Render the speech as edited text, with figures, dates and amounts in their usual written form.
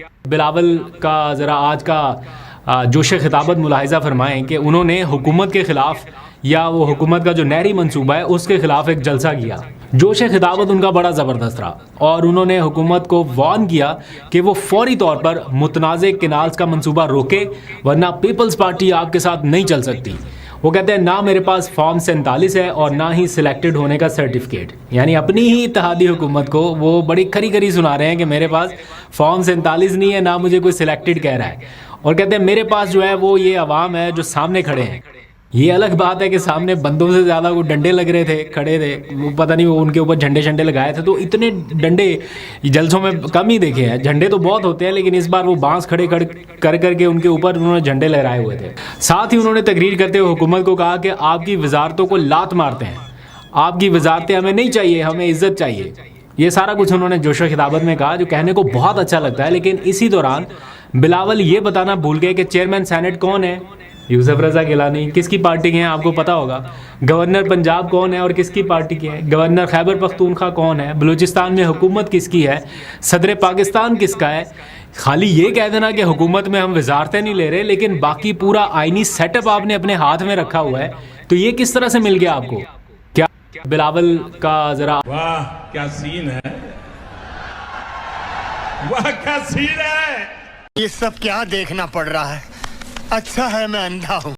बिलावल का ज़रा आज का जोश खिताबत मुलाहिज़ा फरमाएं कि उन्होंने हुकूमत के ख़िलाफ़ या वो हुकूमत का जो नहरी मंसूबा है उसके ख़िलाफ़ एक जलसा किया। जोश खिताबत उनका बड़ा ज़बरदस्त रहा और उन्होंने हुकूमत को वार्न किया कि वो फौरी तौर पर मुतनाज़ किनाल्स का मंसूबा रोके, वरना पीपल्स पार्टी आपके साथ नहीं चल सकती। वो कहते हैं ना मेरे पास फॉर्म 47 है और ना ही सिलेक्टेड होने का सर्टिफिकेट, यानी अपनी ही इत्तेहादी हुकूमत को वो बड़ी खरी खरी सुना रहे हैं कि मेरे पास फॉर्म 47 नहीं है, ना मुझे कोई सिलेक्टेड कह रहा है। और कहते हैं मेरे पास जो है वो ये अवाम है जो सामने खड़े हैं। ये अलग बात है कि सामने बंदों से ज़्यादा वो डंडे लग रहे थे, खड़े थे, वो पता नहीं वो उनके ऊपर झंडे झंडे लगाए थे, तो इतने डंडे जलसों में कम ही देखे हैं। झंडे तो बहुत होते हैं लेकिन इस बार वो बांस खड़े कर करके उनके ऊपर उन्होंने झंडे लहराए हुए थे। साथ ही उन्होंने तकरीर करते हुए हुकूमत को कहा कि आपकी वजारतों को लात मारते हैं, आपकी वजारतें हमें नहीं चाहिए, हमें इज्जत चाहिए। ये सारा कुछ उन्होंने जोश खिताबत में कहा, जो कहने को बहुत अच्छा लगता है। लेकिन इसी दौरान बिलावल ये बताना भूल गए कि चेयरमैन सेनेट कौन है, यूसुफ रज़ा गिलानी, किसकी पार्टी के हैं आपको पता होगा। गवर्नर पंजाब कौन है और किसकी पार्टी के हैं। गवर्नर खैबर पख्तूनख्वा कौन है। बलूचिस्तान में हुकूमत किसकी है। सदर पाकिस्तान किसका है। खाली ये कह देना कि हुकूमत में हम वजारतें नहीं ले रहे, लेकिन बाकी पूरा आइनी सेटअप आपने अपने हाथ में रखा हुआ है, तो ये किस तरह से मिल गया आपको। क्या बिलावल का ज़रा वाह क्या सीन है, वाह क्या सीन है। ये सब क्या देखना पड़ रहा है। अच्छा है मैं अंधा हूँ।